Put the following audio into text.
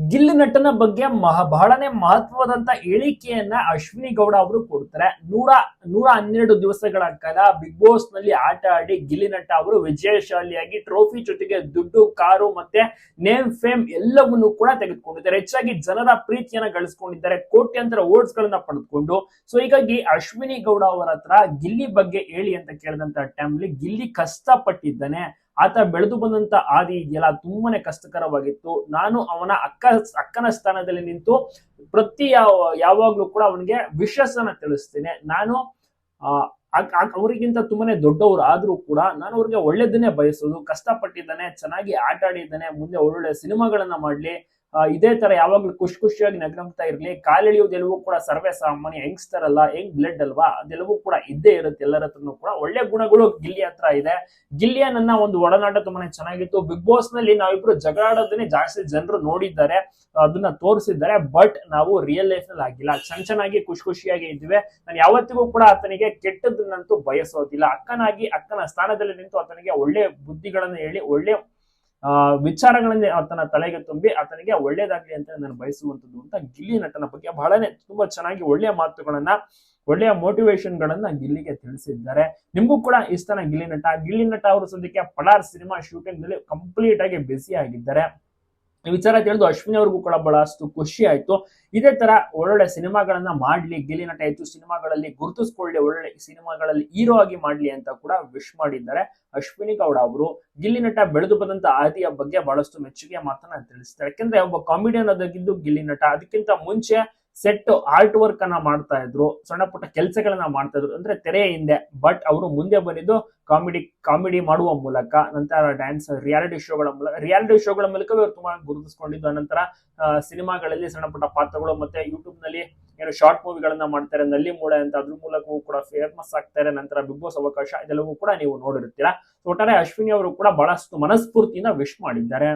ಗಿಲ್ಲಿ ನಟನ ಬಗ್ಗೆ ಬಹಳನೇ ಮಹತ್ವದಂತ ಹೇಳಿಕೆಯನ್ನ ಅಶ್ವಿನಿ ಗೌಡ ಅವರು ಕೊಡ್ತಾರೆ. 112 ದಿವಸಗಳ ಕಾಲ ಬಿಗ್ ಬಾಸ್ ನಲ್ಲಿ ಆಟ ಆಡಿ ಗಿಲ್ಲಿ ನಟ ಅವರು ವಿಜಯಶಾಲಿಯಾಗಿ ಟ್ರೋಫಿ ಜೊತೆಗೆ ದುಡ್ಡು, ಕಾರು ಮತ್ತೆ ನೇಮ್ ಫೇಮ್ ಎಲ್ಲವನ್ನೂ ಕೂಡ ತೆಗೆದುಕೊಂಡಿದ್ದಾರೆ. ಹೆಚ್ಚಾಗಿ ಜನರ ಪ್ರೀತಿಯನ್ನ ಗಳಿಸಿಕೊಂಡಿದ್ದಾರೆ, ಕೋಟ್ಯಾಂತರ ಓಟ್ಸ್ ಗಳನ್ನ ಪಡೆದುಕೊಂಡು. ಸೊ ಹೀಗಾಗಿ ಅಶ್ವಿನಿ ಗೌಡ ಅವರ ಹತ್ರ ಗಿಲ್ಲಿ ಬಗ್ಗೆ ಹೇಳಿ ಅಂತ ಕೇಳಿದಂತ ಟೈಮ್ಲಿ ಗಿಲ್ಲಿ ಕಷ್ಟಪಟ್ಟಿದ್ದಾನೆ, ಆತ ಬೆಳೆದು ಬಂದಂತ ಆದಿ ಇದೆಯಲ್ಲ ತುಂಬಾನೇ ಕಷ್ಟಕರವಾಗಿತ್ತು. ನಾನು ಅವನ ಅಕ್ಕನ ಸ್ಥಾನದಲ್ಲಿ ನಿಂತು ಯಾವಾಗ್ಲೂ ಕೂಡ ಅವನಿಗೆ ವಿಶ್ವಾಸನ ತಿಳಿಸ್ತೇನೆ. ನಾನು ಅವರಿಗಿಂತ ತುಂಬಾನೇ ದೊಡ್ಡವರು ಆದ್ರೂ ಕೂಡ ನಾನು ಅವ್ರಿಗೆ ಒಳ್ಳೇದನ್ನೇ ಬಯಸೋದು. ಕಷ್ಟಪಟ್ಟಿದ್ದಾನೆ, ಚೆನ್ನಾಗಿ ಆಟ ಆಡಿದ್ದಾನೆ, ಮುಂದೆ ಒಳ್ಳೊಳ್ಳೆ ಸಿನಿಮಾಗಳನ್ನ ಮಾಡ್ಲಿ, ಇದೇ ತರ ಯಾವಾಗ್ಲೂ ಖುಷಿಯಾಗಿ ನಗ್ನಗ್ತಾ ಇರ್ಲಿ. ಕಾಲೆಳೆಯುವುದೆಲ್ಲವೂ ಕೂಡ ಸರ್ವೇ ಸಾಮಾನ್ಯ, ಯಂಗ್ಸ್ಟರ್ ಅಲ್ಲ, ಯಂಗ್ ಬ್ಲಡ್ ಅಲ್ವಾ, ಅದೆಲ್ಲವೂ ಕೂಡ ಇದ್ದೇ ಇರುತ್ತೆ. ಎಲ್ಲರ ಹತ್ರನೂ ಕೂಡ ಒಳ್ಳೆ ಗುಣಗಳು ಗಿಲ್ಲಿ ಹತ್ರ ಇದೆ. ಗಿಲ್ಲಿಯ ನನ್ನ ಒಂದು ಒಡನಾಟ ತುಂಬಾನೇ ಚೆನ್ನಾಗಿತ್ತು. ಬಿಗ್ ಬಾಸ್ ನಲ್ಲಿ ನಾವಿಬ್ರು ಜಗಳಾಡೋದನ್ನೇ ಜಾಸ್ತಿ ಜನರು ನೋಡಿದ್ದಾರೆ, ಅದನ್ನ ತೋರಿಸಿದ್ದಾರೆ. ಬಟ್ ನಾವು ರಿಯಲ್ ಲೈಫ್ ನಲ್ಲಿ ಆಗಿಲ್ಲ, ಚೆನ್ನಾಗಿ ಖುಷಿಯಾಗಿ ಇದ್ವಿ. ನಾನು ಯಾವತ್ತಿಗೂ ಕೂಡ ಆತನಿಗೆ ಕೆಟ್ಟದನ್ನಂತೂ ಬಯಸೋದಿಲ್ಲ. ಅಕ್ಕನ ಸ್ಥಾನದಲ್ಲಿ ನಿಂತು ಆತನಿಗೆ ಒಳ್ಳೆ ಬುದ್ಧಿಗಳನ್ನ ಹೇಳಿ, ಒಳ್ಳೆ ವಿಚಾರಗಳನ್ನ ಆತನ ತಲೆಗೆ ತುಂಬಿ ಆತನಿಗೆ ಒಳ್ಳೇದಾಗ್ಲಿ ಅಂತ ನಾನು ಬಯಸುವಂತದ್ದು ಅಂತ ಗಿಲ್ಲಿ ನಟನ ಬಗ್ಗೆ ಬಹಳನೇ ತುಂಬಾ ಚೆನ್ನಾಗಿ ಒಳ್ಳೆಯ ಮಾತುಗಳನ್ನ, ಒಳ್ಳೆಯ ಮೋಟಿವೇಶನ್ ಗಳನ್ನ ಗಿಲ್ಲಿಗೆ ತಿಳಿಸಿದ್ದಾರೆ. ನಿಮಗೂ ಕೂಡ ಇಷ್ಟನ ಗಿಲ್ಲಿ ನಟ ಅವರು ಸದ್ಯಕ್ಕೆ ಪಡಾರ್ ಸಿನಿಮಾ ಶೂಟಿಂಗ್ ನಲ್ಲಿ ಕಂಪ್ಲೀಟ್ ಆಗಿ ಬ್ಯುಸಿ ಆಗಿದ್ದಾರೆ. ಈ ವಿಚಾರ ತಿಳಿದು ಅಶ್ವಿನಿ ಅವ್ರಿಗೂ ಕೂಡ ಬಹಳಷ್ಟು ಖುಷಿ ಆಯ್ತು. ಇದೇ ತರ ಒಳ್ಳೊಳ್ಳೆ ಸಿನಿಮಾಗಳನ್ನ ಮಾಡ್ಲಿ, ಗಿಲ್ಲಿ ನಟ ಹೆಚ್ಚು ಸಿನಿಮಾಗಳಲ್ಲಿ ಗುರುತಿಸ್ಕೊಳ್ಳಿ, ಒಳ್ಳೊಳ್ಳೆ ಸಿನಿಮಾಗಳಲ್ಲಿ ಹೀರೋ ಆಗಿ ಮಾಡ್ಲಿ ಅಂತ ಕೂಡ ವಿಶ್ ಮಾಡಿದ್ದಾರೆ ಅಶ್ವಿನಿ ಗೌಡ ಅವರು. ಗಿಲ್ಲಿ ನಟ ಬೆಳೆದು ಬಂದಂತ ಆದಿಯ ಬಗ್ಗೆ ಬಹಳಷ್ಟು ಮೆಚ್ಚುಗೆ ಮಾತನ್ನ ತಿಳಿಸ್ತಾರೆ. ಯಾಕಂದ್ರೆ ಒಬ್ಬ ಕಾಮಿಡಿಯನ್ ಆದಾಗಿದ್ದು ಗಿಲ್ಲಿ ನಟ ಅದಕ್ಕಿಂತ ಮುಂಚೆ ಸೆಟ್ ಆರ್ಟ್ ವರ್ಕ್ ಅನ್ನ ಮಾಡ್ತಾ ಇದ್ರು, ಸಣ್ಣ ಪುಟ್ಟ ಕೆಲಸಗಳನ್ನ ಮಾಡ್ತಾ ಇದ್ರು, ಅಂದ್ರೆ ತೆರೆಯ ಹಿಂದೆ. ಬಟ್ ಅವರು ಮುಂದೆ ಬಂದಿದ್ದು ಕಾಮಿಡಿ ಮಾಡುವ ಮೂಲಕ, ನಂತರ ಡ್ಯಾನ್ಸ್ ರಿಯಾಲಿಟಿ ಶೋಗಳ ಮೂಲಕ ಇವರು ತುಂಬಾ ಗುರುತಿಸ್ಕೊಂಡಿದ್ದು. ನಂತರ ಸಿನಿಮಾಗಳಲ್ಲಿ ಸಣ್ಣ ಪುಟ್ಟ ಪಾತ್ರಗಳು, ಮತ್ತೆ ಯೂಟ್ಯೂಬ್ ನಲ್ಲಿ ಏನು ಶಾರ್ಟ್ ಮೂವಿಗಳನ್ನ ಮಾಡ್ತಾರೆ, ನಲ್ಲಿ ಮೂಳೆ ಅಂತ, ಅದ್ರ ಮೂಲಕವೂ ಕೂಡ ಫೇಮಸ್ ಆಗ್ತಾರೆ. ನಂತರ ಬಿಗ್ ಬಾಸ್ ಅವಕಾಶ ಇದೆಲ್ಲವೂ ಕೂಡ ನೀವು ನೋಡಿರ್ತೀರಾ. ಒಟ್ಟಾರೆ ಅಶ್ವಿನಿ ಅವರು ಕೂಡ ಬಹಳಷ್ಟು ಮನಸ್ಫೂರ್ತಿಯಿಂದ ವಿಶ್ ಮಾಡಿದ್ದಾರೆ.